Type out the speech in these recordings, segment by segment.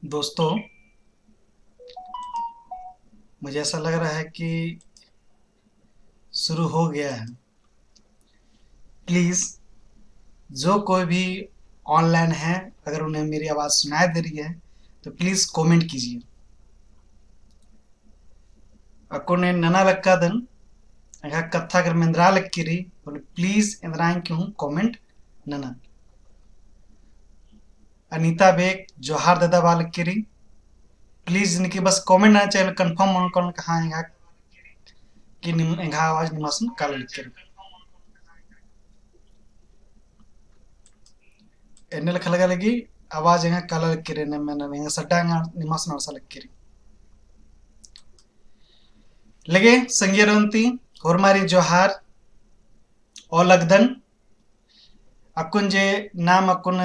दोस्तों, मुझे ऐसा लग रहा है कि शुरू हो गया है। प्लीज़, जो कोई भी ऑनलाइन है, अगर उन्हें मेरी आवाज़ सुनाई दे रही है तो प्लीज़ कमेंट कीजिए। अकोने नना लक्कादन अगर कथा कर मेंद्रा लक्कीरी बोले प्लीज़ इंद्राइन क्यों कमेंट नना। अनीता बेग जोहार दादा बा लक्कीरी प्लीज़ इनकी बस कमेंट ना चाहिए कंफर्म मन कौन कहाँ है कि इंगा आवाज़ निमासन काल लक्कीरी एने लगा लगी आवाज़ इंगा काला लक्कीरी ने मैंने इंगा सड्डा इंगा निमासन अर्सा लक्कीरी लगे संगीरंती होरमारी जोहार और लगदन अकुन जे नाम अकुन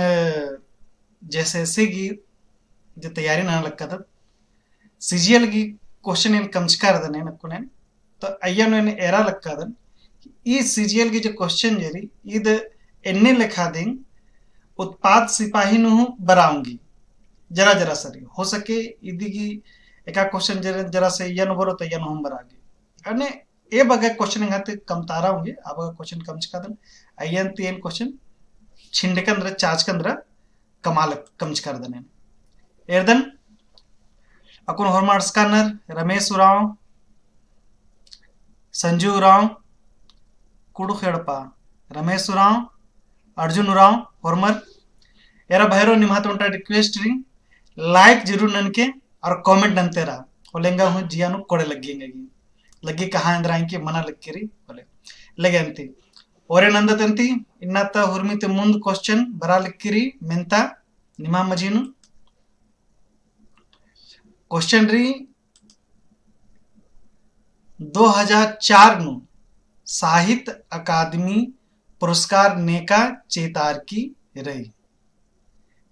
जैसे सिगी जे तैयारी ना लग था सीजीएल की क्वेश्चन इन कमस्कार दने अकुन तो अय्यन इन एरा लग दन ई सीजीएल की जो क्वेश्चन जेरी इद एन्ने लिखा दें उत्पाद सिपाही नु बराऊंगी जरा जरा सरी हो सके इदी की एका क्वेश्चन जरा जरा से यन बरो तो यन हम बरागी अने ए बगे क्वेश्चन इंगाते कम तारा होंगे अब क्वेश्चन कमस्कार अय्यन तीन क्वेश्चन छिंडकंद्र चाचकंद्र कमाल कमस्कार एर्दन अकुन हॉर्मार्ट स्कैनर रमेश उराव संजू उराव कुडु खेड़पा रमेश उराव अर्जुन उराव हॉर्मर एरा भैरो निमात उनटा रिक्वेस्ट रिंग लाइक जरूर ननके और कमेंट ननते रहा होलेंगा हूँ जियानु कोड़े लगी लगी कहाँ अंदर आएंगे मना लग के रही बोले लगे अंती और नंदतंती इन्नाता हुर्मिते मुंद क्वेश्चन बरा लिक्किरी मेंता निमा मजीनु क्वेश्चन री 2004 नु साहित्य अकादमी पुरस्कार नेका चेतार की रही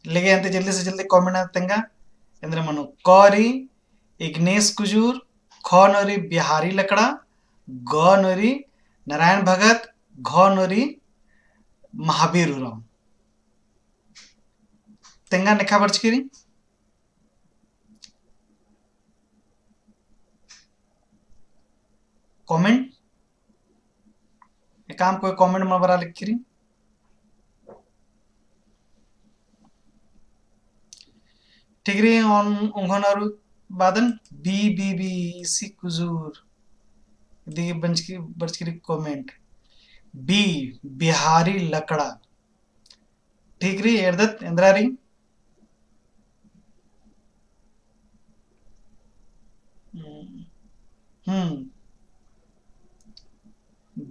लगे अंते जल्दी से जल्दी कमेंट आतेंगा इंद्र मनु कौरी इग्नेश कुजूर ख नोरी बिहारी लकड़ा ग नोरी नारायण भगत घ नोरी महावीर उराव तेंगा नेखा बर्चकिरी कमेंट काम कोई कमेंट में बरा लिखिरी ठीक रही ऑन उंगोनारू बादन B B B C Kujur दी बर्चकिरी कमेंट बी बिहारी लकड़ा ठीक रही एरदत इंद्रारी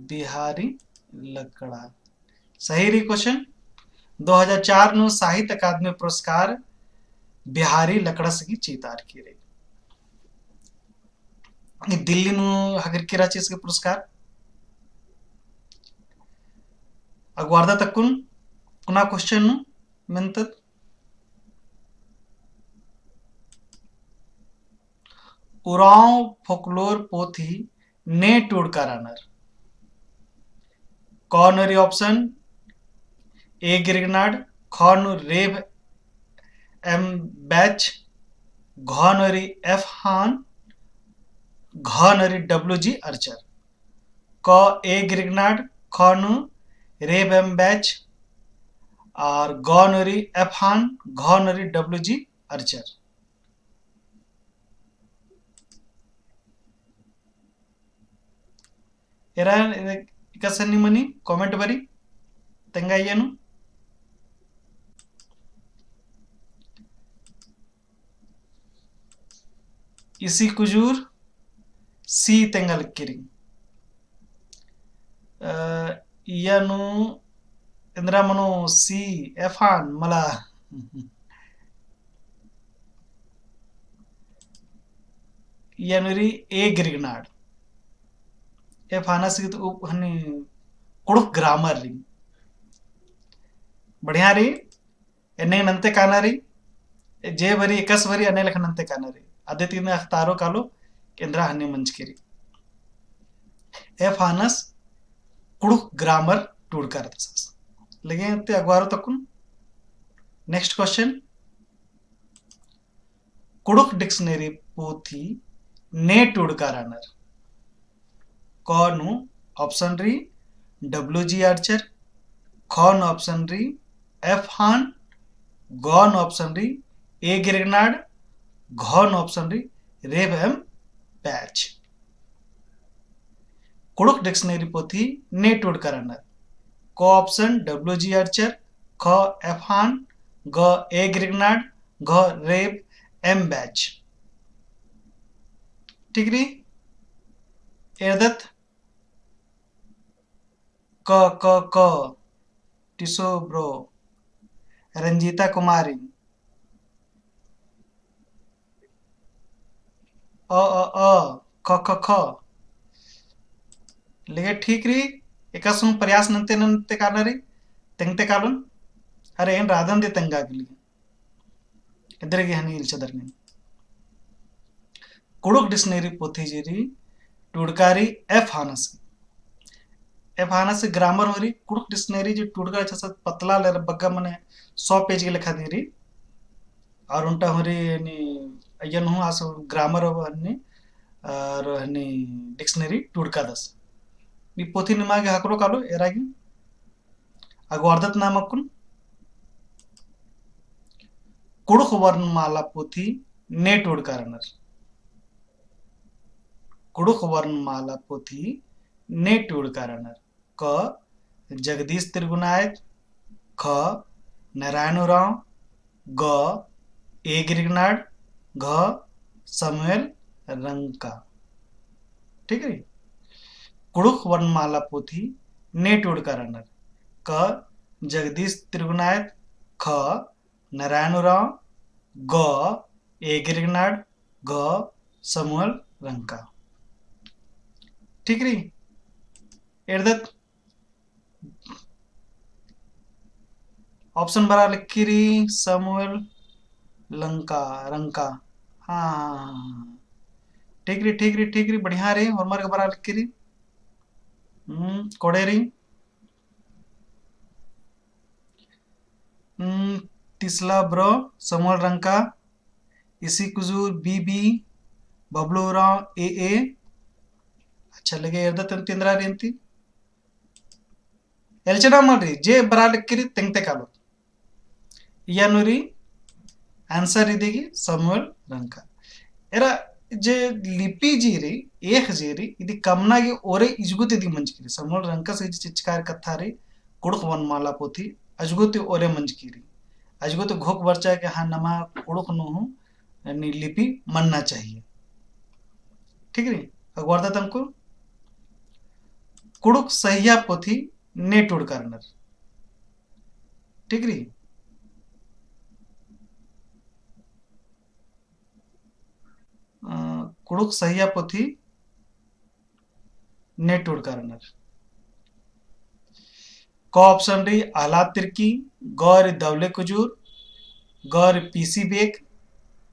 बिहारी लकड़ा सही रही क्वेश्चन 2004 नु साहित्य अकादमी पुरस्कार बिहारी लकड़ा से चीतार की रही दिल्ली नु हगर की रांची के पुरस्कार अगवारदा तकुन कुना क्वेश्चन नु मेंतत उराव फोकलोर पोथी ने टूडकारानर कॉर्नरी ऑप्शन ए गिरगनाड खॉर्नु रेव एम बैच घॉनरी एफ हान घॉनरी डब्ल्यू जी अर्चर क ए गिरगनाड खॉर्नु रेव एम बैच और गॉनरी एफ हान घॉनरी डब्ल्यू जी अर्चर एरा कसनी मनी कमेंट बरी तेंगायनु इसी कुजूर सी तेंगल किरी यनु इंद्रा मनो सी एफान मला यनुरी ए गिरगनाड एफाना से तो हनी कुड़ुक ग्रामर री बढ़िया री एने नंते काना री जे भरी एकस भरी अने लख नंते काना री आदित्य ने अख्तारो कालो केंद्रा हनी मंच केरी एफानस कुड़ुक ग्रामर टूड कर लगे ते अगवारो तकुन नेक्स्ट क्वेश्चन कुडुख डिक्शनरी पोथी ने टुडकारानर कौनु ऑप्शन री डब्ल्यू.जी. आर्चर, खौन ऑप्शन री एफ हान, गौन ऑप्शन री ए गिरनाड, घौन ऑप्शन री रेव एम पैच। कुडुख डिक्शनरी पोथी ने टुडकारानर क ऑप्शन डब्ल्यू.जी. आर्चर, ख एफ हान, ग ए गिरनाड, घ रेव एम बैच। ठीक री एरदत क टिसो ब्रो, रंजीता कुमारी, ख लेगे ठीक री एकासु प्रयास नंते नंते कालरी तेंगते कालन अरे एन राधन दे तेंगागली इधर के हनी इल्चदर ने कुडुख डिक्शनरी पोथी जेरी टुडकारी एफ हानस ग्रामर हो रही कुडुख डिक्शनरी जो टुडका अच्छा सा पतला ले बग्गा मने 100 पेज के लिखा दे रही और उनटा हो रही यानी अयन हूँ आस ग्रामर हो हनी और हनी डिक्शनरी टुडका दस नी पोथी निमागे हकरो कालो एरागी अगवार्दत नामकुन कुडुख वर्णमाला पोथी ने टुडकारानर कुडुख वर्णमाला पोथी ने टुडकारानर क जगदीश त्रिगुनायत, ख नारायण उरांव, ग ए गिरनाड, घ समुएल रंका। ठीक है कुडुख वर्णमाला पोथी ने टुडकारानर क जगदीश त्रिगुनायत, ख नारायण उरांव, ग ए गिरनाड, घ समुएल रंका। ठीक री एरदत ऑप्शन बरा लिखी री समुएल लंका रंका। हाँ ठीक री बढ़िया रे होमवर्क बरा लिखी री कोड़े री तिसला ब्रो समुएल रंका इसी कुजूर बीबी बबलू राव ए अच्छा लगे एरदत तिंद्रा रेंती एलचना मरी जे बरा लिखी तेंगते कालो यानुरी आंसर इदेगी समुएल रंका एरा जे लिपि जीरी एक जीरी इदी कमना की ओरे इजगुते दी मंजकीरी समुएल रंका से चिचकार कथारी कुडुख वर्णमाला पोथी अजगुते ओरे मंजकीरी अजगुते घोक वर्चा के हाँ नमा कुडुख नु यानी लिपि मनना चाहिए। ठीक है अगवारदा तंको कुडुख सहिया पोथी ने टुडकारानर। ठीक री कुडुख सहिया पोथी ने टुडकारानर क ऑप्शन री आलात तिर्की, गौर दवले कुजूर, गौर पीसी बेग,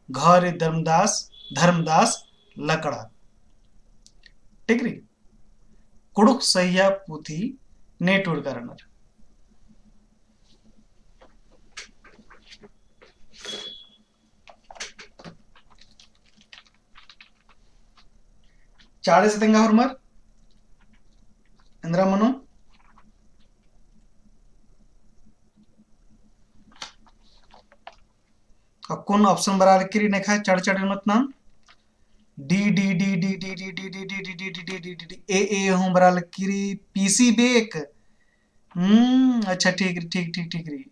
घर धर्मदास लकड़ा। ठीक री कुडुख सहिया पोथी ने टुडकारानर चाड़े से तेंगा हुरमर इंद्रा मनु कौन ऑप्शन बरा लिखी नेखा चढ़ चढ़ मत नाम D D D D D D D D D D D D D D D D A हूँ बरा लिखी पीसी बेक अच्छा ठीक री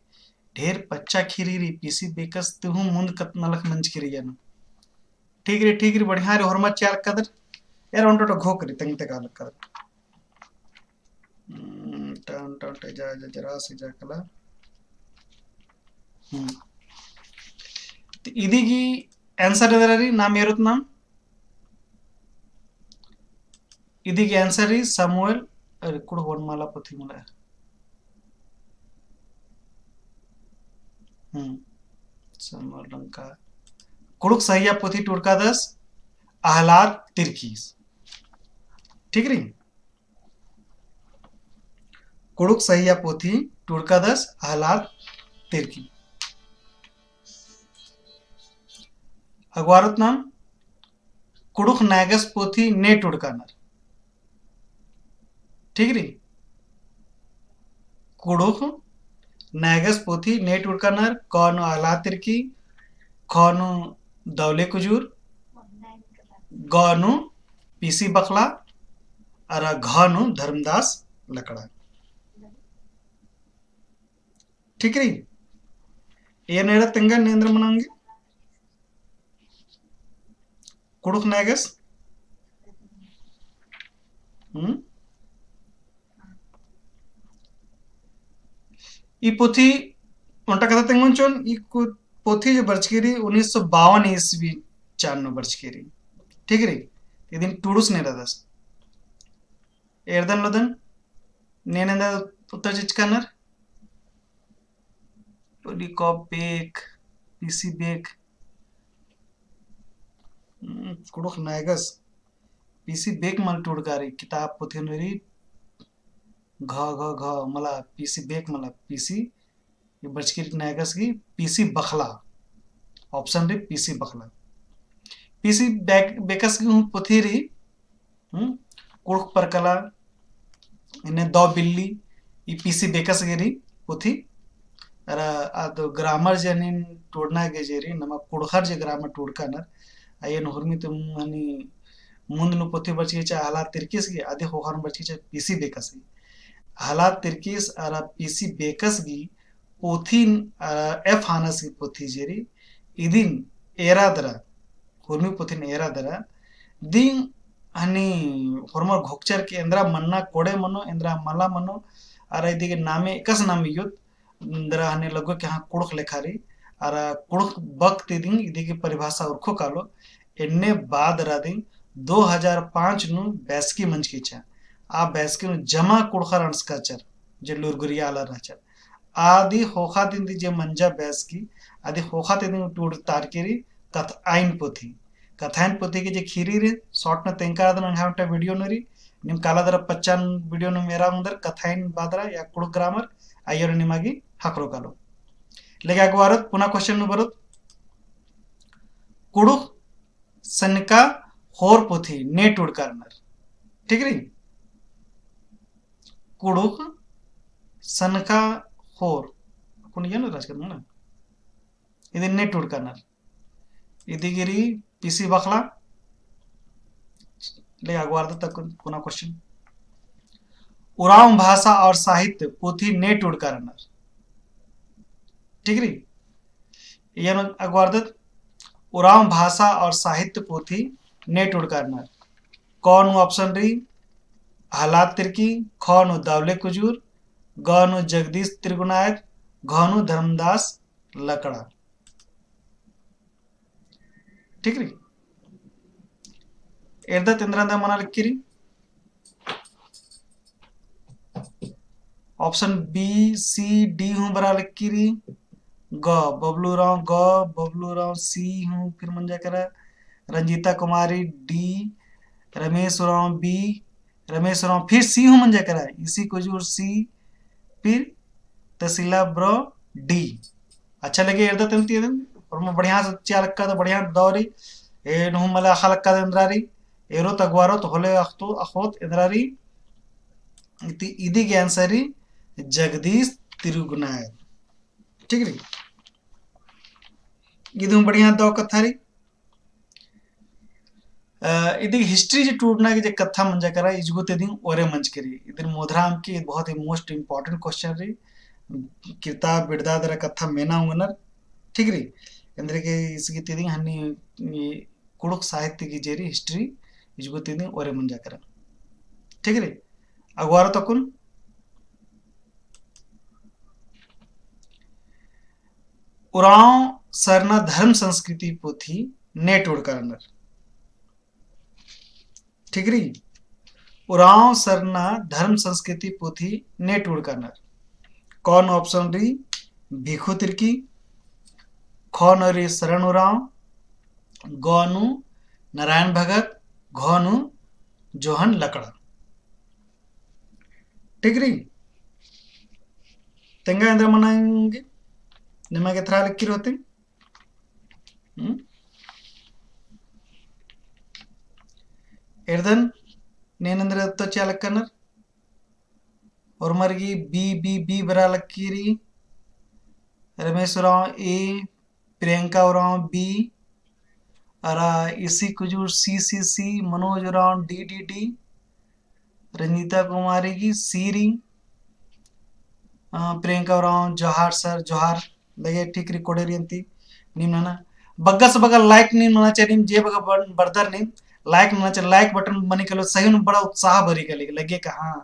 ढेर पच्चा खीरी री पीसी बेकस तू मुंद कत नलख मंच खीरी जाना ठीक री बढ़िया रे होरमत चाल कदर यार उन तो घोक री तंग तक कदर टन टन टे जा जरा से जा कला इदी की आंसर एदरी नाम एरुत नाम इदी की आंसर री समुएल कुड वर्णमाला पोथी मला समुएल रंका कुडुख सहिया पोथी टुडका दस आहलाद तिर्की। ठीक री कुडुख सहिया पोथी टुडका दस आहलाद तिर्की अगवारत नाम कुडुख नागस पोथी नेट उड़कानर। ठीक री, कुडुख नागस पोथी नेट उड़कानर कौन आला तिरकी खौनु दौले कुजूर गौनु पीसी बखला और घनु धर्मदास लकड़ा। ठीक री, ಏನ್ ಹೇಳತ್ತಂಗ ನೇಂದ್ರ ಮನಂಗೆ ಕುಡುಕ್ ನಾಗಸ್ ಈ पोथी उनटा कथा तेंगुंचोन ई पोथी जो बर्चकेरी 1952 ईस्वी चानो बर्चकेरी। ठीक री, ये दिन टूडुस ने रदस एर्दन लोदन नेनेंदा उत्तर चिचकानर पोडी कॉप बेक पीसी बेक कुडुख नागस पीसी बेक मल टूडकारी किताब पोथी नरी घ घ घ मला पीसी बेक मला पीसी ये बचकिर नागस की पीसी बखला ऑप्शन रे पीसी बखला पीसी बेकस की पोथी री कुड़क परकला इन्हें दो बिल्ली ये पीसी बेकस गिरी पोथी अरा आदो ग्रामर जनिन टोड़ना के जेरी नमा कुड़खर जे ग्रामर टोड़का नर आयन हुरमी तुम हनी मुंद नु पोथी बची चा हालात तिरकिस की आधे होहर बची चा पीसी बेकस की हालात तिरकिस अरा पीसी बेकस की पोथी एफ हानस की पोथी जेरी इदिन एरा दरा हुरमी पोथी एरा दरा दिन हनी हुरमर घोकचर के इंद्रा मन्ना कोड़े मनो इंद्रा मला मनो अरा इदिके नामे एकस नामे युद्ध इंद्रा हने लगो के हाँ कुड़क लेखारी अरा कुड़क बक तिदिन इदिके परिभाषा उर्खो कालो इन्ने बाद रादिन 2005 नु बैस्की मंच की चा आ बैस्की नु जमा कुड़खर अंस्काचर जे लुरगुरिया आला राचर आदि होखा दिन दी जे मंजा बैस्की आदि होखा दिन टूड तारकेरी कथ आइन पोथी कथाइन पोथी के जे खीरी रे शॉर्ट न तेंका दन हांटा वीडियो नरी निम काला दर 50 वीडियो न मेरा अंदर कथाइन बादरा या कुड़ ग्रामर आयर निमागी हाकरो कालो लेके अगवारत पुनः क्वेश्चन नु बरत कुड़ु सनका होर पोथी नेट उड़ करनर। ठीक री, कुड़ु सनका होर कोन येनो राजकर ना इदि नेट उड़ करनर इदिगिरी पीसी बखला ले अगवार तक पुनः क्वेश्चन उराव भाषा और साहित्य पोथी नेट उड़ करनर। ठीक री, ये अगवारदत उराव भाषा और साहित्य पोथी नेट उड़ करनर कौन ऑप्शन री हालात तिरकी खौनु दावले कुजूर गनु जगदीश त्रिगुणायत घनु धर्मदास लकड़ा। ठीक री, एर्दत इंद्रांदा मना लिखिरी ऑप्शन बी सी डी हूं बरा लिखिरी ग बबलू राव सी हूं फिर मंजा करा रंजीता कुमारी डी रमेश राव बी रमेश राव फिर सी हूं मंजा करा इसी कुजूर सी फिर तहसीला ब्रो डी। अच्छा लगे एर्दत एंती और मैं बढ़िया से चालक्का तो बढ़िया दौरी ए नु मला खलक्का इंद्रारी एरो तगवारो तो होले अखतो अखोत इंद्रारी इति इदी के आंसरी जगदीश तिरुगुनायत। ठीक री, इदु बढ़िया दो कथारी इदी हिस्ट्री जे टूटना की जे कथा मंजा करा इजगो ते दिन ओरे मंच करी इधर मोधराम की बहुत ही मोस्ट इंपॉर्टेंट क्वेश्चन री किताब बिड़दा दरा कथा मेना उंगनर। ठीक री, इंद्र के इसकी तेदी हनी कुड़क साहित्य की जेरी हिस्ट्री इजगो ते दिन ओरे मंजा करा। ठीक री, अगवारो तकुन उराव सरना धर्म संस्कृति पोथी नेट उड़ करनर। ठीक री, उराव सरना धर्म संस्कृति पोथी नेट उड़ करनर कौन ऑप्शन री भिखु तिरकी खौन री शरण उराव गौनु नारायण भगत घौनु जोहन लकड़ा। ठीक री, तेंगा इंद्र मनाएंगे निमा के थरा लिखी होते एर्दन नेनंद्र तो चालकनर और मरगी बी बी बी बरा लकीरी रमेश राव ए प्रियंका राव बी अरा इसी Kujur C C C Manoj Rao D D D Ranjita Kumari की सीरी प्रियंका राव जोहार सर जोहार लगे ठीक रिकॉर्डर यंती निम्न बग्गस बगल लाइक निम्न चाहिए जे बगल बर्दर नहीं लाइक ना चाहिए लाइक बटन मनी कलो सही न बड़ा उत्साह भरी कली लगे कहाँ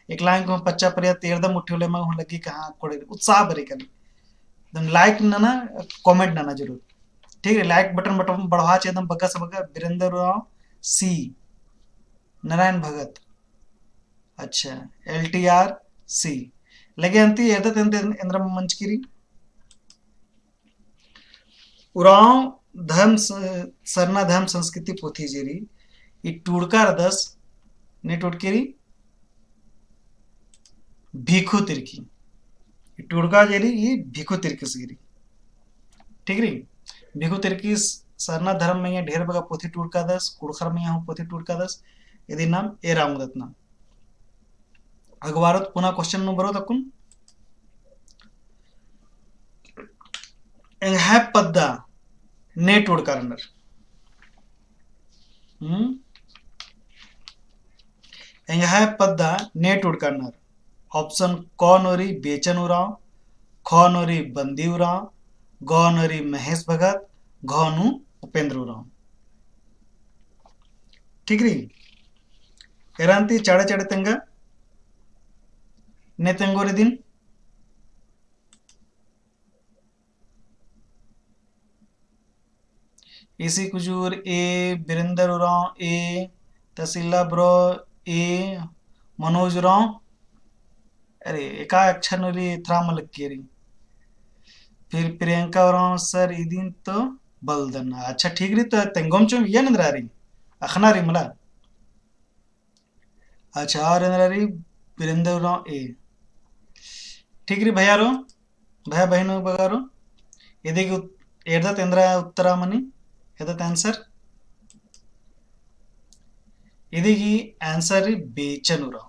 एक लाइन को पच्चा पर तेरदम उठे में लगे कहाँ कोड़े उत्साह भरी कली एकदम लाइक ना कमेंट ना जरूर ठीक है लाइक बटन बटन बढ़वा चाहिए एकदम बग्गस बगल वीरेंद्र राव सी नारायण भगत अच्छा LTR सी लगे अंती इंद्र मंचकिरी उराव धर्म सरना धर्म संस्कृति पोथी जेरी ई टूड़कार दस ने टुड़केरी भीखू तिरकी टुड़का जेरी ये भीखू तिरकी सगिरी ठीक री भीखू तिरकी सरना धर्म में ढेर बगा पोथी टुड़का दस कुड़खर में यहाँ पोथी टुड़का दस यदि नाम ए रामदत्त नाम अगवारत पुनः क्वेश्चन नंबर तकुन है पद्दा ने टुड़कारनर है पद्दा ने टुड़कारनर ऑप्शन क नोरी बेचन उराव ख नोरी बंदी उराव ग नोरी महेश भगत घ नु उपेंद्र उराव ठीक री एरांती चाड़े चाड़े तंगा ने तंगोरे दिन इसी कुजूर ए वीरेंद्र उराव ए तहसीला ब्रो ए मनोज उराव अरे एका अक्षर नोरी थ्रा मलक्केरी फिर प्रियंका उराव सर इदिन तो बलदन अच्छा ठीक री तो तेंगोम चुम ये नंद्रा री अखना री मला अच्छा और नंद्रा री वीरेंद्र उराव ए ठीक री भैया रो भैया बहनों बगारो यदि एर्दा तेंद्रा उत्तरा मनी यदि आंसर यदि आंसर बेचन उराव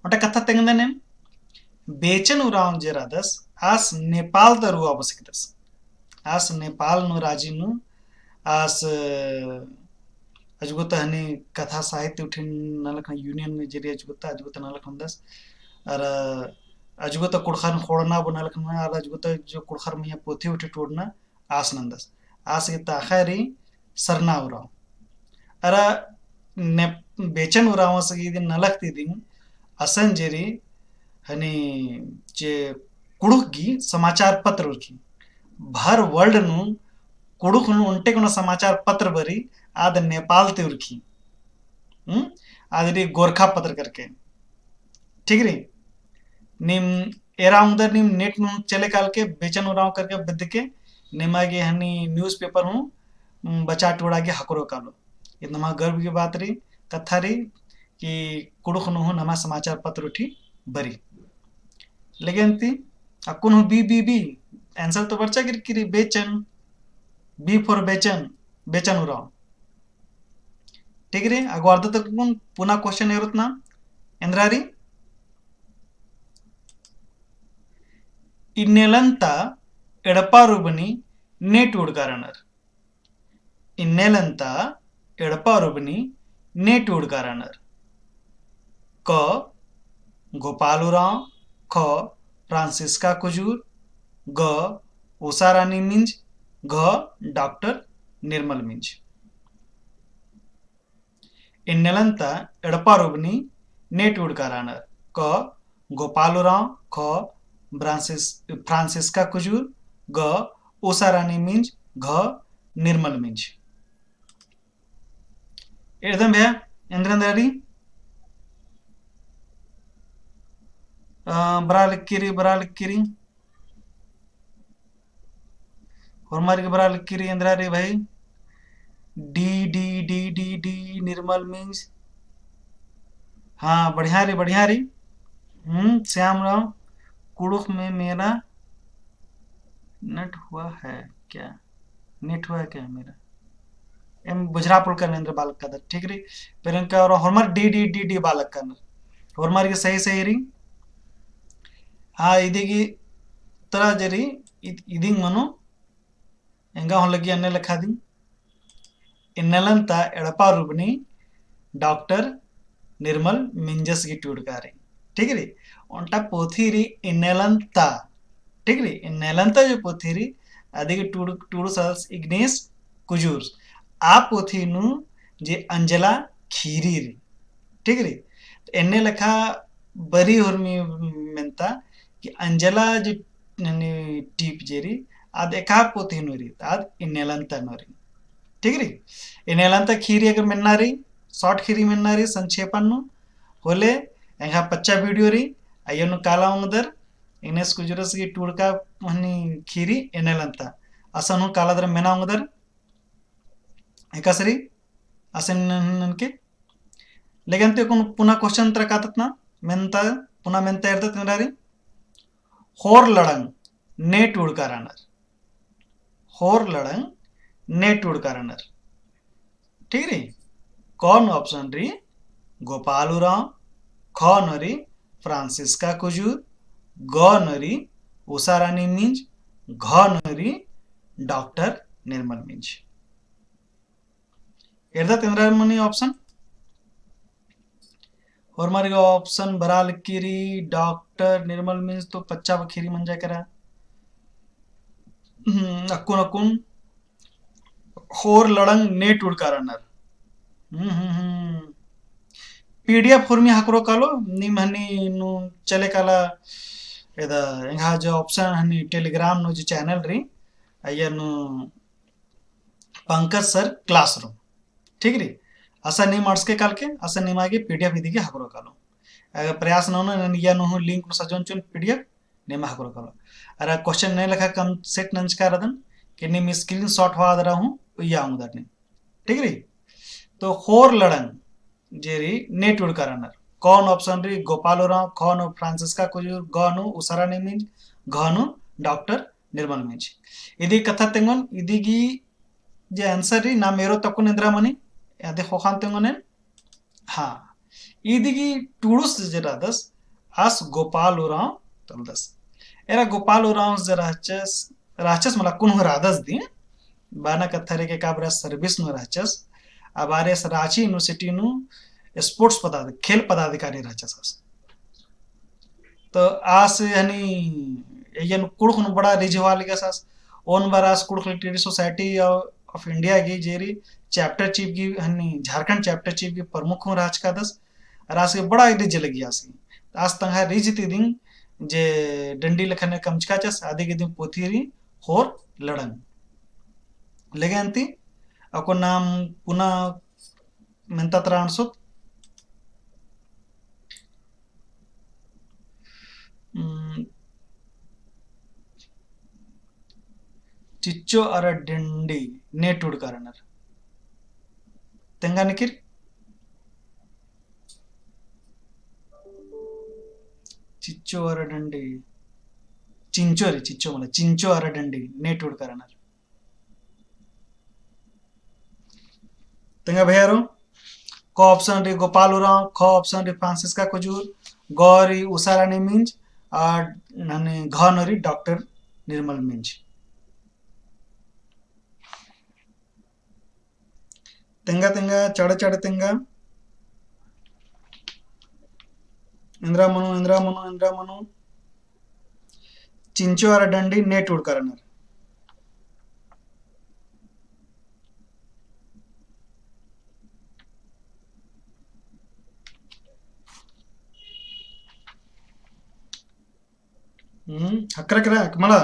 ओटा कथा तेंगने बेचन उराव जेरादस आस नेपाल तरु आवश्यकतस आस नेपाल नु राजी नु आस अजगुत हनी कथा साहित्य उठिन नलखन यूनियन में जेरी अजगुत नलखन दस और अजगुत कुड़खन खोड़ना बनलखन और अजगुत जो कुड़खर में पोथी उठी टोड़ना आस नंदस आस ये ताखरी सरना उराव अरा ने बेचन उराव से ये दिन नलखती दिन असन जेरी हनी जे कुड़ुकी समाचार पत्र उरकी भर वर्ल्ड नु कुड़ुक नु उन्टे को समाचार पत्र बरी आद नेपाल ते उरकी आद री गोरखा पत्र करके ठीक री निम एरा उधर निम नेट नु चले काल के बेचन उराव करके बद के निमागे हनी न्यूज़पेपर हूँ बचा टोड़ा के हकरो कालो इतना गर्व की बात रही कथा रही कि कुड़ुक नु नमा समाचार पत्र उठी बरी लेकिन ती अकुन हूँ बी बी बी आंसर तो बच्चा गिर बेचन बी फॉर बेचन बेचन उराव ठीक रे अगवार्ध तक पुनः क्वेश्चन एरुत ना इंद्रारी इन्नेलंता एडपारुबनी नेट उड़कारणर इन्नेलंता एडपारुबनी नेट उड़कारणर क गोपालुराव ख फ्रांसिस्का कुजूर ग उषा रानी मिंज घ डॉक्टर निर्मल मिंज इन्नेलंता एडपारुबनी नेट उड़कारणर क गोपालुराव ख फ्रांसिस्का कुजूर ग उषा रानी मिंज घ निर्मल मिंज एकदम भैया इंद्रेंद्री बराल किरी हमारे बराल किरी इंद्रारी भाई D D D D D Nirmal means हाँ बढ़िया री श्याम राव कुड़ुक में मेरा नेट हुआ है क्या मेरा बुझरापुल कर बालक का ठीक री पेरंका और हॉर्मर डी डी डी डी बालक का हॉर्मर के सही सही री हाँ इदिगी तरह जरी इदिंग मनो ಎಂಗ ಹೊಲಗಿ ಅನ್ನೆ ಲೆಖಾದಿ ಇನ್ನೆಲಂತ ಎಡಪಾರುಬ್ನಿ डॉक्टर निर्मल मिंजस की टूडकारी ठीक री ओंटा पोथीरी इन्नेलंता ठीक री इन्नेलंता जो पोथीरी अधिक टूडू सल्स इग्नेस कुजूर आ पोथीनु जे अंजला खीरी री ठीक री एन्ने लेखा बरी होर्मी मेंता कि अंजला जो टीप जेरी आद एका पोथीनु री आद इन्नेलंता नोरी ठीक री इन्नेलंता खीरी अगर मिन्नारी शॉर्ट खीरी मिन्नारी संक्षेपन्नु होले एंगा पच्चा वीडियो री अयनु काला उंगदर इनेस कुजुरस की टूडका हनी खीरी एनेलंता असनु कालादर मेना उंगदर एकसरी असन के लेकिन ते कोन पुनः क्वेश्चन त्र काततना मेंता पुनः मेंता इरदत नरारी होर लड़ंग ने टूडकारानर होर लड़ंग ने टूडकारानर ठीक री कौन ऑप्शन री गोपालुराव ख नरी फ्रांसिस्का कुजूर ग नरी उषारानी मिंज घ नरी डॉक्टर निर्मल मिंज इरदत इंद्रामणि ऑप्शन और हमारे ऑप्शन बराल किरी डॉक्टर निर्मल मिंज तो पच्चा बखीरी मंजा करा अकुन अकुन होर लड़ंग ने टूडकारानर पीडीएफ फॉर्मी हाकरो कालो निम हनी नु चले काला एदा इंगा जो ऑप्शन हनी टेलीग्राम नो जो चैनल री अयनु पंकज सर क्लासरूम ठीक री असा नहीं मार्क्स के काल के असा नहीं मागे पीडीएफ इदी के हाकरो कालो अगर प्रयास न होना या नो लिंक नो सजोन चुन पीडीएफ ने हाकरो कालो अरे क्वेश्चन नहीं लिखा कम सेट नंचकार दन कि नहीं मैं स्क्रीनशॉट हुआ दरा हूं या आऊं दर ठीक री तो होर लड़ंग जेरी ने टूडकारानर कौन ऑप्शन री गोपालुराव ख नु फ्रांसिस्का कुजूर ग नु उषारानी मिंज घ नु डॉक्टर निर्मल मिंज इदी कथा तेंगन इदिगी जे आंसर री ना मेरो तकु निंद्रामणि यादे होखान तेंगन हाँ इदिगी टूडुस जरा दस आस गोपालुराव तलदस एरा गोपालुराव जरा राचस मला कुन रादस दी बाना कथरे के काबरा सर्विस नु राचस अबारे रांची यूनिवर्सिटी नु स्पोर्ट्स खेल पदाधिकारी राचस तो आस यानी यन कुड़खन बड़ा रिजवाल के सास ओन बरास कुड़खल सोसाइटी ऑफ इंडिया की जेरी चैप्टर चीफ की हनी झारखंड चैप्टर चीफ की प्रमुख हूं राज का दस रास के बड़ा रिज लगी आसी आस तंगा रिज ती दिन जे डंडी लखने कमचका चस आदि के दिन पोथीरी होर लड़ंग लेगेंती अको नाम पुनः मेंता त्राणसुत चिच्चो अर डिंडी ने टूडकारानर तेंगा निकिर चिच्चो अर डंडी चिंचो रे चिच्चो मला चिंचो अर डंडी ने टूडकारानर तेंगा भैया रो क ऑप्शन रे गोपालुराव ख ऑप्शन रे फ्रांसिस्का कुजूर गौरी उषारानी मिंज और नने घ नरी डॉक्टर निर्मल मिंज तेंगा तेंगा चढ़ चढ़ तेंगा इंद्रा मनु चिंचो और डंडी ने टूडकारानर हक्करकरा मला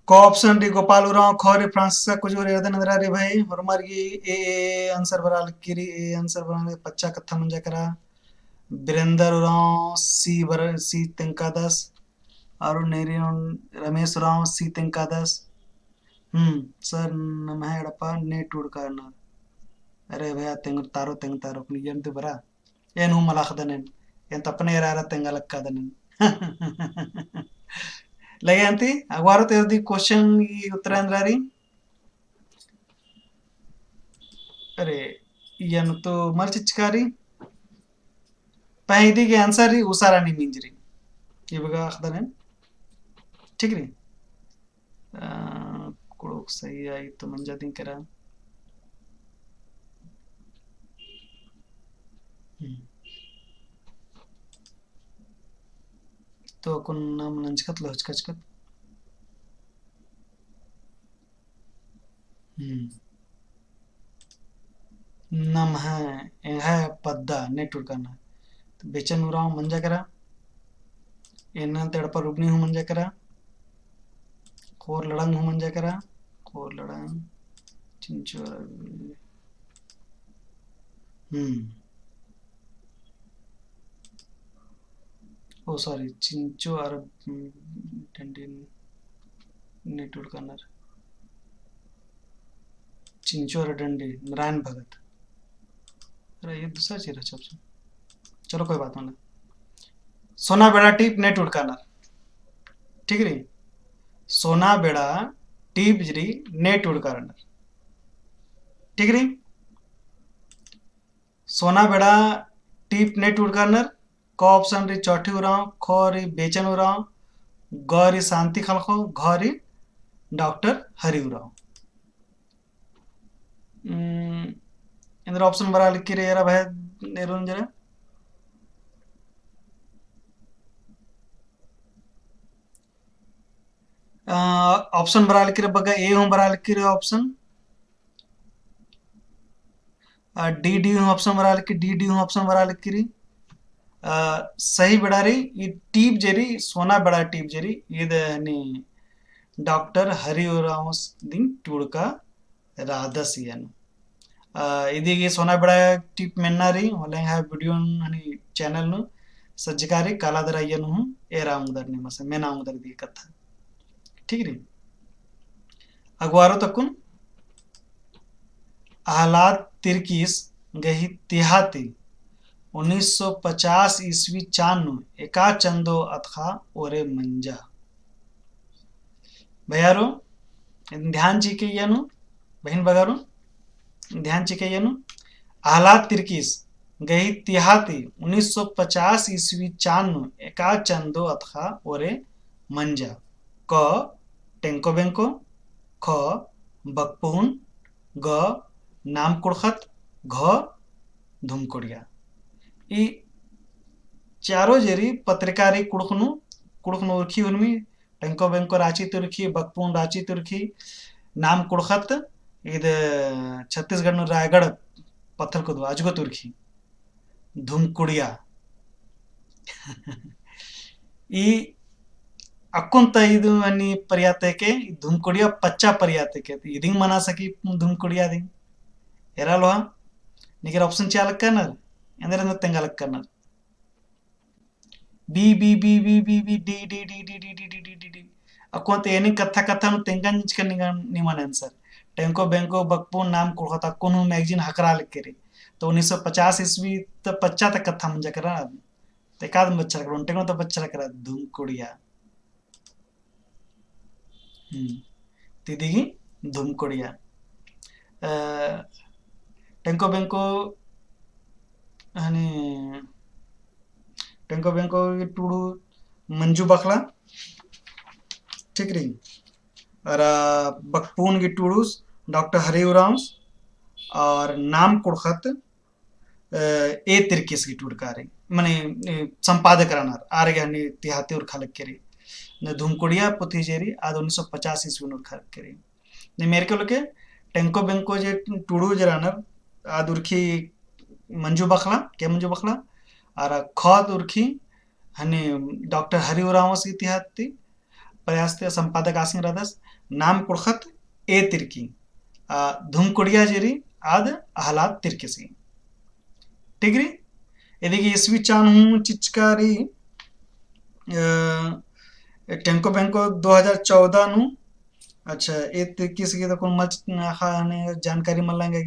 क ऑप्शन डी गोपालुराव ख रे फ्रांसिस्का कुजूर एदन अंदरा रे भाई हरमार की ए आंसर बराल किरी ए आंसर बराल पच्चा कथा मंजा करा वीरेंद्र राव सी तेंकादस और नेरी रमेश राव सी तेंकादस सर नमः एडपा ने टूडकारानर अरे भैया तेंग तारो नियम तो बरा ಏನು ಮಲಾಖದನೇನು ಏನು ತಪ್ಪನೆ ಯಾರ ತೆಂಗಲಕ್ಕದನೇನು लगे अंती अगवारो तेरदी क्वेश्चन की उत्तर अंद्रारी अरे यन तो मल्चिचकारी पहिदीಗೆ आंसर ರೀ ಉಸಾರಾಣಿ ಮಿಂಜ್ರಿ ಇವಾಗ ಅಖದನೆ ठीक ರೀ कुड़ोक सही आई तो मंजा दिन करा तो कुन नाम नंचकत लहचकचकत नम है है पद्दा नेटवर्क करना बेचन उराव मंजा करा एना तड़पा रुबनी हूँ मंजा करा खोर लड़ंग हूँ मंजा करा खोर लड़ंग चिंचो ओ सॉरी चिंचो अरब डंडिन नेटवर्क करना चिंचो और डंडी नारायण भगत अरे ये दूसरा चीज है सबसे चलो कोई बात नहीं सोना बेड़ा टीप नेट उड़काना ठीक री सोना बेड़ा टीप जरी नेट उड़काना ठीक री सोना बेड़ा टीप नेट उड़काना क ऑप्शन री चौथी उराव ख री बेचन उराव ग री शांति खलखो घ री डॉक्टर हरि उराव इंद्र ऑप्शन बरा लिख के रे यारा भाई नेरून जरा ऑप्शन बरा लिख बघा ए हूँ बरा लिख ऑप्शन डी डी हूँ ऑप्शन बरा लिख डी डी हूँ ऑप्शन बरा लिख सही बड़ा री ये टीप जेरी सोना बड़ा टीप जेरी ये डॉक्टर हरिराव दिन टूड़का राधसियन इदिगे सोना बड़ा टीप मेन्नारी ಹೊಲಂಗ वीडियो हनी चैनल नु सज्जकारी कालादर अय्यनु हूँ ए रामदर ने मसे मैं नामदर दी कथा ठीक री अगवारो तकुन आहलाद तिरकीस गही तिहाती 1950 ईस्वी चानु एका चंदो अथखा ओरे मंजा भैयारो ध्यान जी के यनु बहन बगारो ध्यान चिके यनु आहलाद तिरकीस गही तिहाती 1950 ईस्वी चानु एका चंदो अथखा ओरे मंजा क टेंको बेंको ख बकपून ग नाम कुड़खत घ धुमकुड़िया ई चारो जेरी पत्रकारी कुड़खनु कुड़खनु उर्खी उनमी टेंको बेंको रांची तुर्खी बकपून रांची तुर्खी नाम कुड़खत इद छत्तीसगढ़ रायगढ़ पत्थर को अजगो तुर्खी धुमकुड़िया ಈ ಅಕ್ಕೊಂತ ಇದು ಅನ್ನಿ ಪರ್ಯಾತಕ್ಕೆ ಧುಮ್ಕುಡಿಯ ಪಚ್ಚಾ ಪರ್ಯಾತಕ್ಕೆ ಇದಿಂಗ್ ಮನಾ ಸಕಿ ಧುಮ್ಕುಡಿಯ ದಿಂಗ್ ಎರಲ್ವಾ ನಿಗರ ಆಪ್ಷನ್ ಚಾಲಕ್ ಕನ್ನರ್ ಎಂದರೆ ತೆಂಗಲಕ್ ಕನ್ನರ್ B B B B B B D D D D D D D D D D ಅಕ್ಕೊಂತ ಏನಿ ಕथा कथा ತೆಂಗನ್ ನಿಚ್ಕ ನಿಮನ ಆನ್ಸರ್ टेंको बेंको बकपून नाम कुड़खता कोनु मैगजीन हकरा लिख के तो 1950 ईस्वी तक पच्चा तक कथा मंजा करा एकाद बच्चा करा उनटे तो बच्चा करा धुमकुड़िया तिदिगी धुमकुड़िया टेंको बेंको हनी टेंको बेंको टूडू मंजू बखला ठीक रही और बकपून की टूडूस डॉक्टर हरिराव और नाम कुड़खत ए तिरकिस की टूडकारी मने संपादक रानार आरगे तिहाती और खलक केरी न धुमकुड़िया पुथी जेरी आद 1950 ईस्वी नूर खलक केरी ने मेरे को लोके टेंको बेंको जे टूडू जे रानार आद उर्खी मंजू बखला के मंजू बखला और खद उर्खी हने डॉक्टर हरिराव की तिहाती प्रयास संपादक आसिंग राधस नाम कुड़खत ए तिरकी धुमकुड़िया जेरी आद आहलाद तिरकिसी टिगरी यदि ईस्वी चान हूँ चिचकारी टेंको बेंको 2014 नु अच्छा ए तिरकिस की तो कौन मच जानकारी मिल लेंगे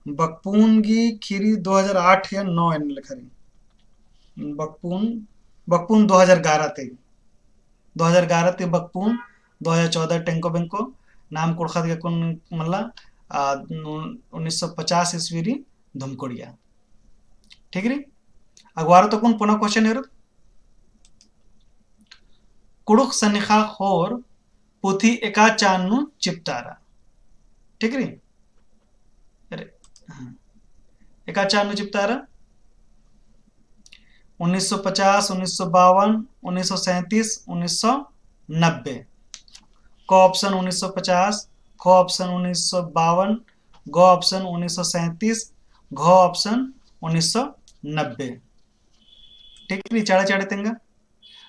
बकपून की खीरी 2008 या 9 लिखा रही बकपून 2011 थे 2011 ते बकपून 2014 टेंको बेंको नाम कुड़खत के कुन मल्ला 1950 ईस्वी री धुमकुड़िया ठीक री अगवारो तो कुन पुनः क्वेश्चन है कुड़ुक सनिखा खोर पुथी एका चान्नु चिपतारा ठीक री अरे एका चान्नु चिपतारा 1950 1952 1937 1990 क ऑप्शन 1950 ख ऑप्शन 1952 ग ऑप्शन 1937 घ ऑप्शन 1990 ठीक है चाड़े चाड़े तेंगा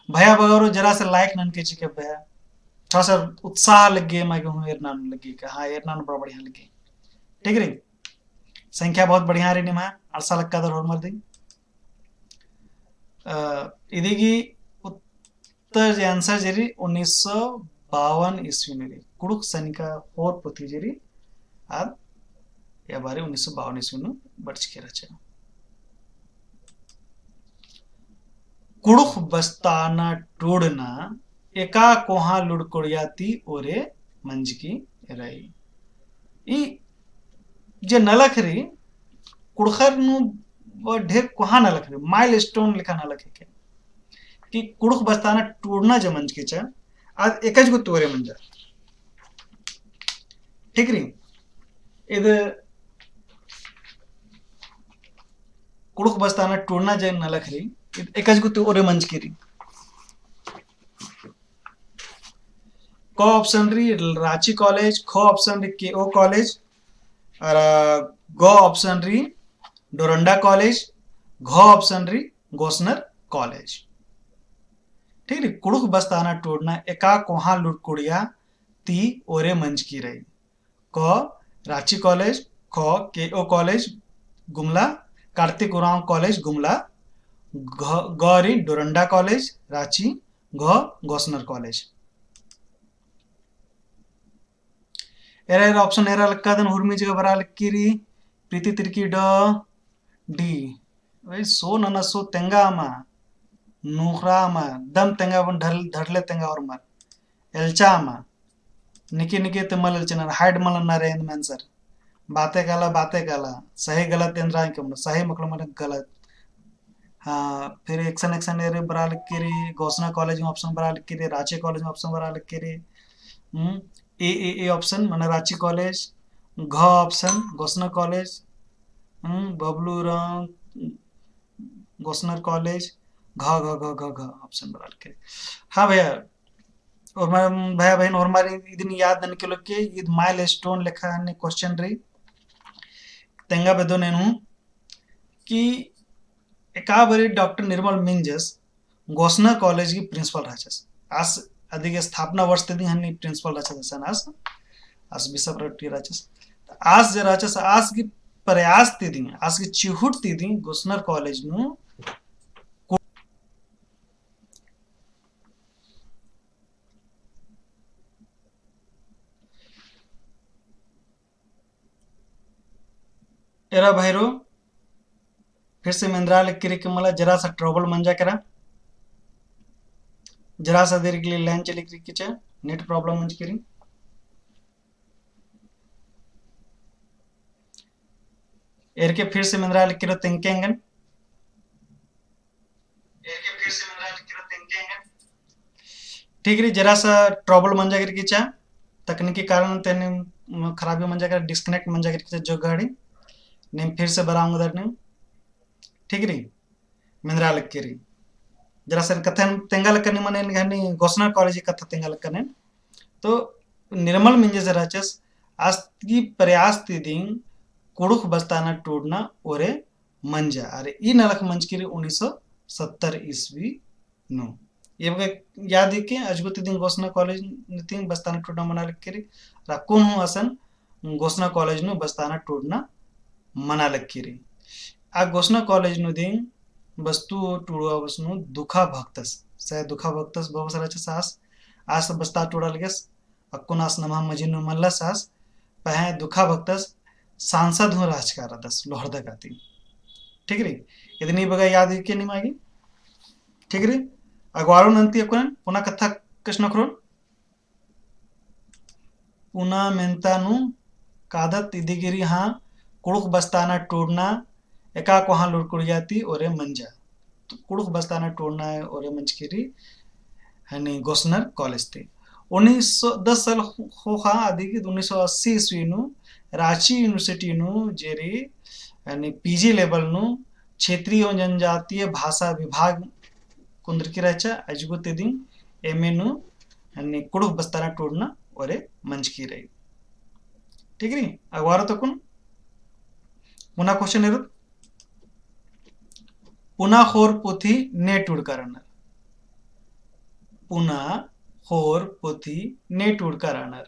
भया बगरो जरा से लाइक नन के चिके भया थोड़ा सा उत्साह लगे मैं कहूँ एरनान लगी कि हाँ एरनान बड़ा बढ़िया लगी ठीक है संख्या बहुत बढ़िया रही निमा अरसा लक्का दर और मर्दी ಇದೀಗಿ उत्तर आंसर जेरी 1952 ईस्वी में कुड़ुक सैनिका और पुथी जेरी आद या बारे 1952 ईस्वी में बच के रचा कुड़ुक बस्ताना टूड़ना एका कोहा लुड़कुड़ियाती ओरे मंज की रही ई जे नलख री कुड़खर नु ढेर कोहा नलख री माइलस्टोन लिखा नलख के कि कुड़ुक बस्ताना टूड़ना जे मंज के चा आज एकज गो तोरे मंजा ठीक री इद कुड़ुक बस्ताना टूड़ना जे नलख री एकज गो तोरे मंज की री क ऑप्शन री रांची कॉलेज ख ऑप्शन री केओ कॉलेज और ग ऑप्शन री डोरंडा कॉलेज घ ऑप्शन री गोसनर कॉलेज ठीक है कुड़ुक बस्ताना टूटना एका कोहा लुटकुड़िया ती ओरे मंज की रही क रांची कॉलेज ख केओ कॉलेज गुमला कार्तिक उरांव कॉलेज गुमला ग री डोरंडा कॉलेज रांची घ गोसनर कॉलेज एरा ऑप्शन एरा लक्का दन हुरमी जगह बरा लक्की री प्रीति तिरकी ड डी भाई सो नना सो तेंगा मा नूखरा मा दम तेंगा बन धरले तेंगा और मर एलचा मा निके निके ते मल एलचना हाइड मल ना रे इन आंसर बातें काला सही गलत इंद्रा के सही मकल मन गलत हाँ फिर एक्शन एरे बरा लक्की री घोषणा कॉलेज में ऑप्शन बरा लक्की री रांची कॉलेज में ऑप्शन बरा लक्की री ए ऑप्शन माने रांची कॉलेज घ ऑप्शन घोषणा कॉलेज बबलू राम घोषणा कॉलेज घ घ घ घ घ ऑप्शन बराबर के हाँ भैया और मैं भैया बहन और हमारी इतन याद दन के लोग के इद माइलस्टोन लिखा है क्वेश्चन रही तेंगा बेदो नेनु कि एकाबरी डॉक्टर निर्मल मिंजस घोषणा कॉलेज की प्रिंसिपल राचस आज अधिक स्थापना वर्ष ते हनी प्रिंसिपल राचस आज आज बिशप रट्टी राचस आज जे राचस आज की प्रयास ती दी आज की चिहुट ती दी घोषणा कॉलेज नु एरा भाईरो फिर से मंद्रा लिख के मला जरा सा ट्रबल मंजा करा जरा सा देर के लिए लाइन चली के नेट प्रॉब्लम मंज करी एर के फिर से मंद्रा लिख के तिंकेंगन ठीक है जरा सा ट्रबल मंजा करके तकनीकी कारण तेने खराबी मंजा कर डिस्कनेक्ट मंजा करके जो गाड़ी नेम फिर से बराऊंगा दर नेम ठीक री मिंद्रा लग के री जरा सर कथन तेंगा लकने मने घनी घोषणा कॉलेज कथा तेंगा लकने तो निर्मल मिंजे जरा चस आज की प्रयास ती दिन कुड़ुक बस्ताना टूटना ओरे मंजा अरे ई नलक मंज की 1970 ईस्वी नो ये बगे याद है कि अजगुती दिन घोषणा कॉलेज नितिन बस्ताना टूटना मना लग के री रकुन हूँ असन घोषणा कॉलेज नु बस्ताना टूटना मना लग की री आ घोषणा कॉलेज नु दिन वस्तु टूड़वा वसनु दुखा भक्तस सह दुखा भक्तस बहुत सारा सास आस बस्ता टूड़ा लगस अकुनास नमा मजिनु मल्ला सास पहे दुखा भक्तस सांसद हूँ राजकार दस लोहरदा गाती ठीक री इतनी बगा याद है कि नहीं मागी ठीक री अगवारो नंती अकुन पुनः कथा कृष्ण खरोन पुना मेंतानु कादत इदिगिरी हाँ कुड़ुक बस्ताना टूटना एका को हाँ लुड़कुड़ियाती ओरे मंजा तो कुड़ुक बस्ताना टूटना ओरे मंचकिरी हनी गोसनर कॉलेज थे 1910 साल हो खा आदि की 1980 ईस्वी नु रांची यूनिवर्सिटी नु जेरी यानी पीजी लेवल नु क्षेत्रीय और जनजातीय भाषा विभाग कुंद्र की रचा अजगुते दिन एमए नु यानी कुड़ुक बस्ताना टूटना ओरे मंच की रही ठीक है अगवार तो कुन पुनः क्वेश्चन इरुत पुनः खोर पोथी ने टूट करना पुनः खोर पोथी ने टूट करना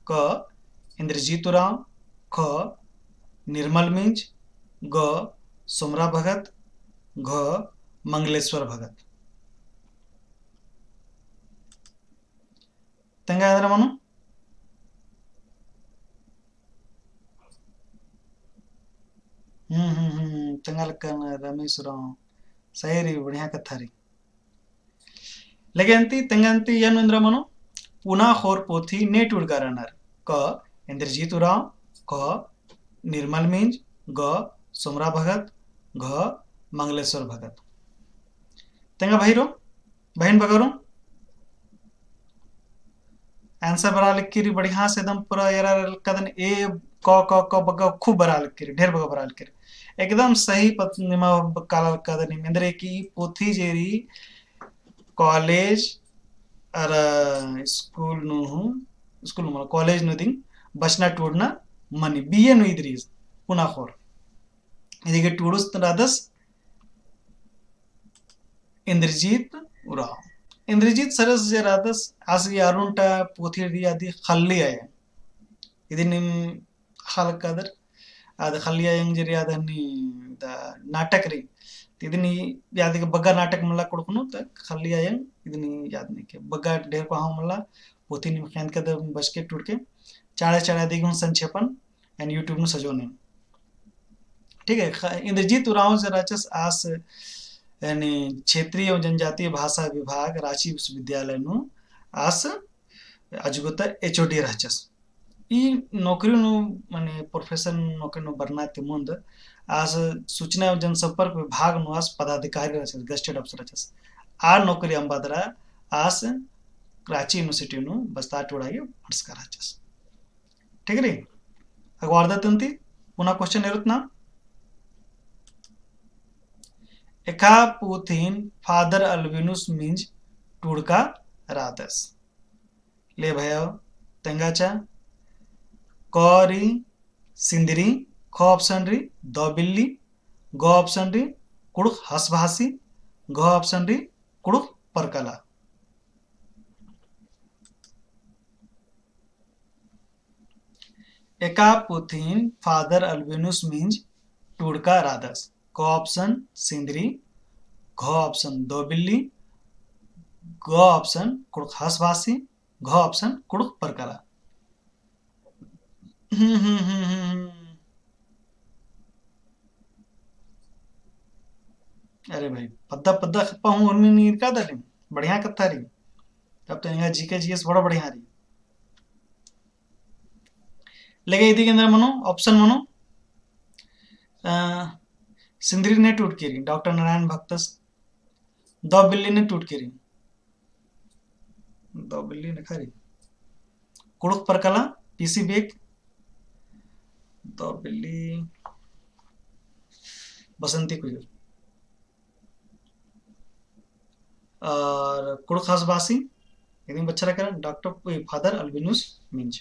क इंद्रजीत उरांव ख निर्मल मिंज ग सुमरा भगत घ मंगलेश्वर भगत तंगा याद मनु तंगा लक्कन रमेश राव सही री बढ़िया कथा री लेगेंती तंगंती यनुंद्र मनु पुना खोर पोथी ने टूट करनर क इंद्रजीत उरांव क निर्मल मिंज ग सुमरा भगत घ मंगलेश्वर भगत तंगा भाई रो बहन बगरो आंसर बरा लिख की बढ़िया से एकदम पूरा यार कदन ए क बग खूब बरा लिख की ढेर बग बरा लिख की एकदम सही पत्निमा काला कदन मेंद्रे की पोथी जेरी कॉलेज और स्कूल नु स्कूल मतलब कॉलेज नु दिन बचना टूटना मनी बीए नु इद्रीस पुना खोर इदिगे टूडुस रादस इंद्रजीत उराव इंद्रजीत सरस जे रादस आसगी अरुणटा पोथी दी आदि खल्ली आय इदि निम खाल कदर आद खल्ली आय जेरी आदनी द नाटक री इदनी याद के बग्गा नाटक मला कोडकुनु त खल्ली आय इदनी याद नहीं के बग्गा ढेर को हम मला पोथी निम खेन के बस के टूट के चाड़े चाड़े दिगुन संक्षेपन एंड यूट्यूब नु सजोने ठीक है इंद्रजीत उराव से राचस आस यानी क्षेत्रीय और जनजातीय भाषा विभाग रांची विश्वविद्यालय नु आस अजगुत एचओडी राचस ई नौकरी नु माने प्रोफेशन नौकरी नु बरनाते मुंद आस सूचना और जनसंपर्क विभाग नु आस पदाधिकारी राचस गेस्टेड अफसर राचस आ नौकरी अंबादरा आस रांची यूनिवर्सिटी नु बस्ता टोड़ाई फटस्का राचस ठीक है अगवारदतंती पुनः क्वेश्चन इरुतना एका पुथिन फादर अल्विनुस मींज टूड़का रादस ले भयो तंगाचा कौरी सिंदरी ख ऑप्शन री द बिल्ली ग ऑप्शन री कुड़ुक हसभासी घ ऑप्शन री कुड़ुक परकला एका पुथिन फादर अल्विनुस मींज टूड़का रादस क ऑप्शन सिंदरी घ ऑप्शन दो बिल्ली ग ऑप्शन कुड़ुक हसभासी घ ऑप्शन कुड़ुक परकला अरे भाई पद्दा पद्दा खप्पा हूँ उनमें नहीं का दलिम बढ़िया कथा रही तब तो यहाँ जीके जीएस बड़ा बढ़िया रही लगे इदी के अंदर मनो ऑप्शन मनो सिंदरी ने टूट की डॉक्टर नारायण भक्तस दो बिल्ली ने टूट की दो बिल्ली ने खरी कुड़ुक परकला पीसी बेग दो बिल्ली बसंती कुजूर और कुड़ुक हसबासी एकदम बच्चा रखा डॉक्टर फादर अल्बिनुस मिंज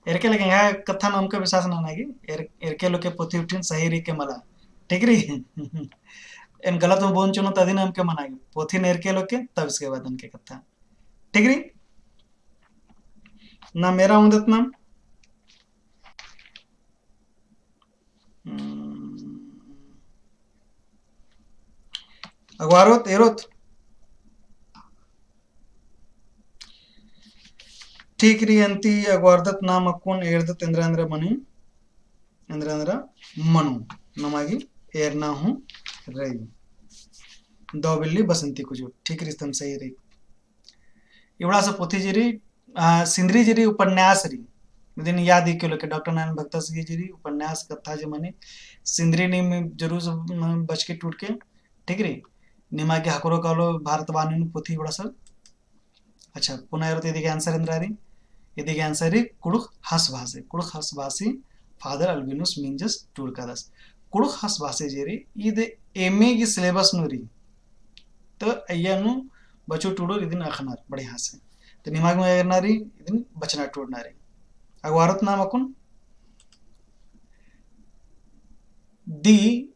एरके लगे यहाँ कथा नाम के विश्वास ना नागी एरके लोग के पोथी उठीन सही री के मला ठीक री इन गलत में बोन चुनो तदी नाम के मनागी पोथी ने एरके लोग के तब इसके बाद उनके कथा ठीक री ना मेरा उदत नाम अगवारोत एरोत ठीक री अंती अगवारदत नाम अकुन एर्दत इंद्रेंद्र मणि इंद्रेंद्र मनु नमागी एरना हूँ रही दो बिल्ली बसंती कुछ ठीक री तुम सही रही इवड़ा से पोथी जरी सिंदरी जरी उपन्यास री दिन याद ही क्यों डॉक्टर नारायण भक्तसगी जरी उपन्यास कथा जे मने सिंदरी नी में जरूर बच के टूट के ठीक रे निमा के हकरो कालो भारत वाणी पोथी बड़ा सर अच्छा पुनः यदि आंसर इंद्रारी यदि आंसर री कुड़ुख हस भाषी फादर अल्बिनुस मिंजस टूड़कादस कुड़ुख हस भाषे जेरी इद एमए की सिलेबस नुरी तो अय्यानु बचो टूडो इदिन अखनार बढ़िया से तो निमाग में एरनारी इदिन बचना टूडनारी अगवारत नाम अकुन दी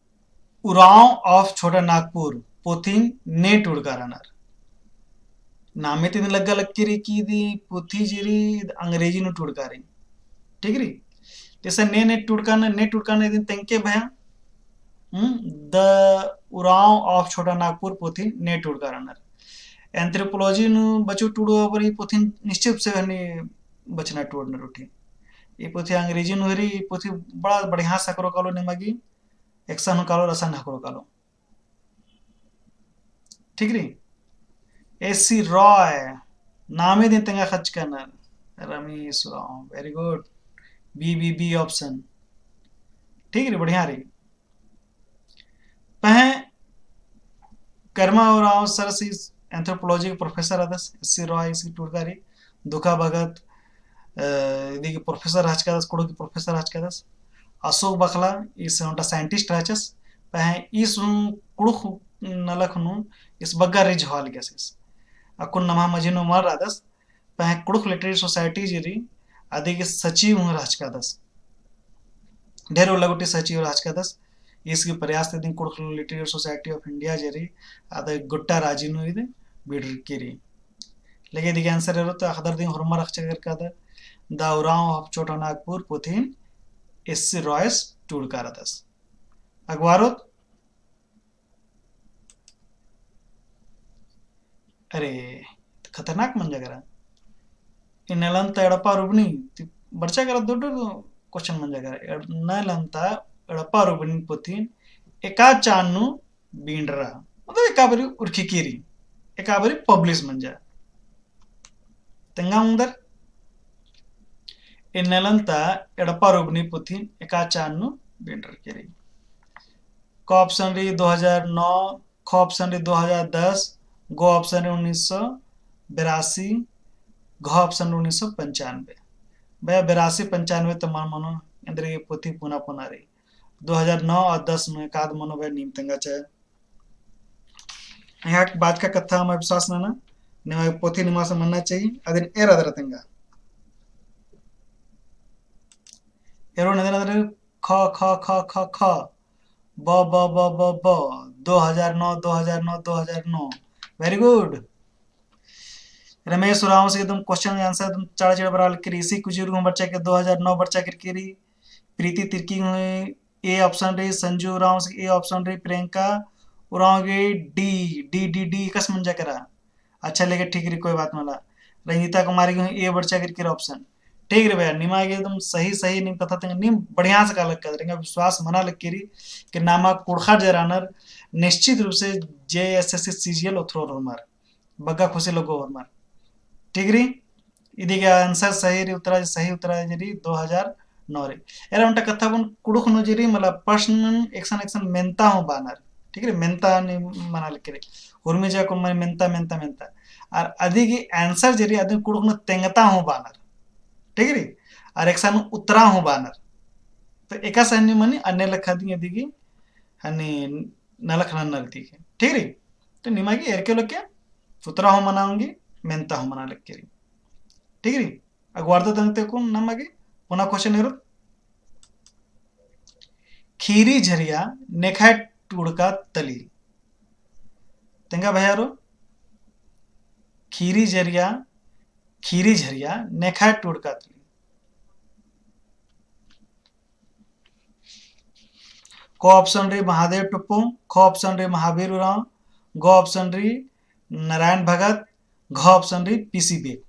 उराव ऑफ छोटा नागपुर पोथिन ने टूडकारानार नामे तीन लग्गा लक्कीरी की दी पोथी जिरी अंग्रेजी नु टूडकारी ठीक री जैसे ने टूडकाना दिन तेंके भया द उराव ऑफ छोटा नागपुर पोथी ने टूडकारानार एंथ्रोपोलॉजी नु बचो टूडो पर ये पोथी निश्चित से हनी बचना टूडनर उठी ये पोथी अंग्रेजी नु हरी पोथी बड़ा बढ़िया सकरो कालो नेमागी एक्शन कालो रसन हकरो कालो ठीक री एसी रॉय नामे दिन तेंगा खच करना Ramesh Rao very good B option ठीक रे बढ़िया रे पह कर्मा राव सरसी एंथ्रोपोलॉजी के प्रोफेसर अदस एसी रॉय इसी टूरकारी दुखा भगत इदी प्रोफेसर हचकादस कुड़ो की प्रोफेसर हचकादस अशोक बखला इस उनका साइंटिस्ट हचस पह इस कुड़ो नलख नु इस बग्गा रे जवाल गैसेस अकुन नमा मजिनो मर रादस पह कुड़ुक लिटरेरी सोसाइटी जिरी आदि के सचिव हूँ राजकादस ढेरों लगोटी सचिव राजकादस इसकी प्रयास दिन Kurukh literary society of India Jiri आदि गुट्टा राजीनु इदे बिडर किरी लगे दिखे आंसर है तो अखदर दिन हरमर अक्षर का द उराव ऑफ छोटा नागपुर पोथीन एस रॉयस टूडकारदस अगवारो अरे खतरनाक मन जगरा इनलंता एडपा रुबनी बर्चा करा दोडो क्वेश्चन मन जगरा नलंता एडपा रुबनी पोथीन एका चान्नु बींडरा मतलब एकाबरी उर्खिकीरी एकाबरी पब्लिश मंजा तेंगा उंदर इनलंता एडपा रुबनी पोथीन एका चान्नु बींडर केरी क ऑप्शन री 2009 ख ऑप्शन री 2010 गो ऑप्शन 1982 घ ऑप्शन 1995 भैया 82-95 तो मन मनो इंद्र ये पोथी पुना पुना रही 2009 और 10 में एकाद मनो भाई नीम तेंगा चाहे यहाँ बात का कथा हमें विश्वास ना निमा पोथी निमा से मनना चाहिए अदिन एर अदर तेंगा एरो नदर अदर ख ख ख ख ख ब ब ब ब ब 2009 वेरी गुड रमेश राव से एकदम क्वेश्चन आंसर एकदम चाड़ा चाड़ा बराल के इसी कुछ बच्चा के 2009 बच्चा के प्रीति तिर्की ए ऑप्शन रे संजू राव से ए ऑप्शन रे प्रियंका उराव के डी डी डी डी कस मंजा करा अच्छा लेके ठीक रे कोई बात मला रंजीता कुमारी ए बच्चा के ऑप्शन ठीक रे भैया निमा एकदम सही निम कथा तेंगे निम बढ़िया से का लग कर विश्वास मना लग कि नामा कुड़खा जरानर निश्चित रूप से JSSC सीजीएल उथरो हमार बग्गा खुशी लोगो हमार ठीक री इदी के आंसर सही उत्तरा जरी 2009 रे एरा उनटा कथा बन कुड़ुख नो जरी मला प्रश्न एक्शन मेंता हो बानर ठीक रे मेंता ने मना लके उर्मी जा को मेंता और आदि की आंसर जरी आदि कुड़ुख न तेंगता हो बानर ठीक री और एक्शन उत्तरा हो बानर तो एका सन्नी मनी अन्य लखा दी आदि की हनी नलखना नलती है ठीक री तो निमागी एर के लोग क्या उत्तरा हो मनाऊंगी मेंता हो मना लग के ठीक री अगवार्द दंगते को नमागी पुनः क्वेश्चन है खीरी झरिया नेखा टूड़का तली तेंगा भैया रो खीरी झरिया नेखा टूड़का तली को ऑप्शन रे महादेव टुप्पू ख ऑप्शन रे महावीर उराव ग ऑप्शन रे नारायण भगत घ ऑप्शन रे पीसी बेग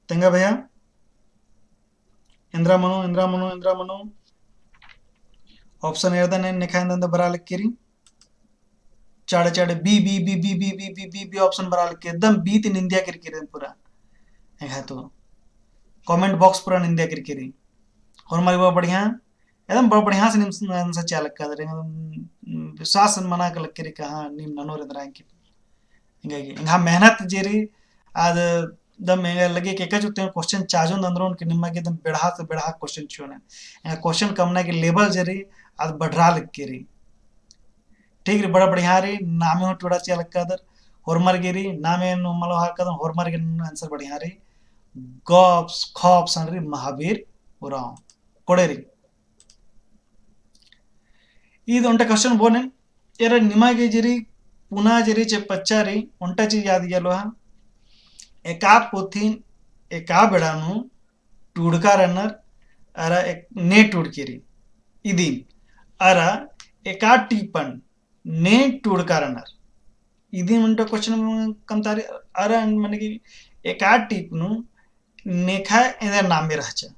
तेंगा भैया इंद्रा मनो ऑप्शन एरदन नेखा बरा लक्कीरी चाड़े चाड़े B B B B B B B B B option बना के एकदम बी तीन इंडिया किरकिरे पूरा है तो कमेंट बॉक्स पूरा निंदा किरकिरी और हमारी बहुत बढ़िया एकदम बहुत बढ़िया से निम्न से चालक का विश्वास मना कर लग के हाँ निम ननो रेंद्रा की इंगा मेहनत जेरी आद दम लगे के जुते क्वेश्चन चाजो अंदरों उनके निम्मा के दम बेढ़ा से बेढ़ा क्वेश्चन चुने क्वेश्चन कमना के लेवल जरी आद बढ़ा लग के री ठीक रे बड़ा बढ़िया री नामे हो टोड़ा चालक का दर होरमर गिरी नामे मलो हा कदम होरमर के आंसर बढ़िया री गॉप्स खॉप्स अंड्री महावीर उराव कोडेरी ಇದು ಒಂಟ ಕ್ವೆಶ್ಚನ್ ಬೋನೆ ಎರ ನಿಮಗೆ ಜರಿ ಪುನಾ ಜರಿ ಚೆ ಪಚ್ಚಾರಿ ಒಂಟ ಚಿ ಯಾद गेलो हा एका पोथीन एका बेडानु टुडका रनर अरा एक ने टुडकेरी इदीन अरा एका टीपन ने टुडका रनर इदीन म्हणतो क्वेश्चन कमतारी अरा म्हणजे की एका टीपनु नेखा एदर नामे रहचा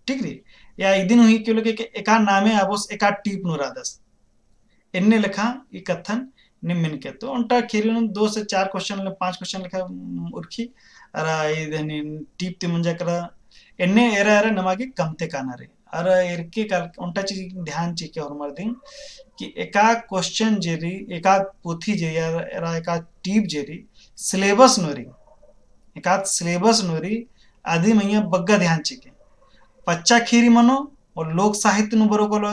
ठीक रे या इदिन हुई के लोग एका नामे आबोस एका टीप नुरादस इन्ने लिखा ये कथन निम्न के तो उनटा खेरिन 2 से 4 क्वेश्चन 5 क्वेश्चन लिखा उर्खी अरा इदनी टीप ति मंजा करा इन्ने एरा एरा नमागे कमते काना रे अरा इरके का उनटा चीज ध्यान ची के और मर्दिन कि एका क्वेश्चन जेरी एका पोथी जे एरा एका टीप जेरी सिलेबस नोरी एका सिलेबस नोरी आदि मैया बग्गा ध्यान ची के पच्चा खीरी मनो और लोक साहित्य नु बरो कोलो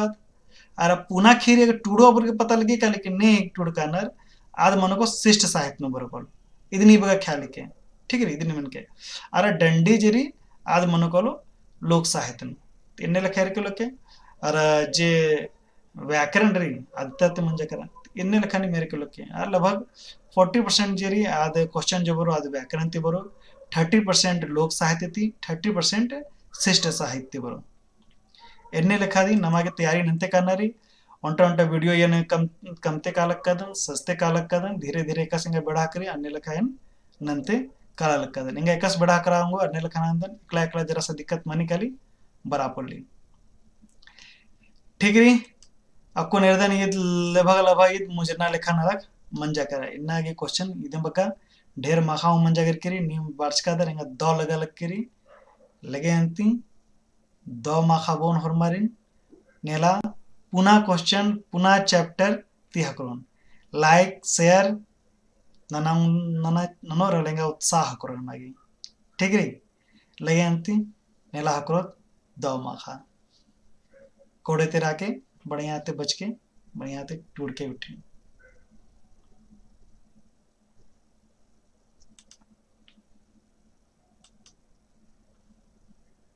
अरे पुना खीरी अगर टूडो पर के पता लगे का लेकिन ने एक टूड कानर आद मनो को शिष्ट साहित्य नु बरो कोलो इदनी बगा ख्याल के ठीक है इदनी मन के अरे डंडी जरी आद मनो कोलो लोक साहित्य नु इन्ने लखेर के लोके अरे जे व्याकरण री अद्यत मंजे करा इन्ने लखानी मेरे के लोके लगभग 40% जरी आद क्वेश्चन जो बरो आद व्याकरण ती बरो 30% लोक साहित्य थी 30% शिष्ट साहित्य बरो एन्ने लिखा दी नमागे तैयारी नंते करना रही उनटा उनटा वीडियो ये कमते कालक कदन सस्ते कालक कदन धीरे धीरे एक संगे बढ़ा करी अन्य लिखा है नंते कालक कदन इंगे एकस बढ़ा कराऊंगा अन्य लिखा नंदन एकला एकला जरा सा दिक्कत मनी काली बराबर ली ठीक री आपको निर्धन ये लभग ये मुझे ना लिखा ना रख मंजा करा इन्ना के क्वेश्चन इदम बका ढेर माखाओ मंजा कर करी नीम बार्च का दर इंगा दो लगा लग करी लगे अंती दो माखाबोन हरमारिन नेला पुना क्वेश्चन पुना चैप्टर ती हकरोन लाइक शेयर नना नना ननो रलेंगा उत्साह हकरोन मागी ठीक रे लगे अंती नेला हकरोत दो माखा कोड़े ते राके बढ़िया ते बच के बढ़िया ते टूट के उठे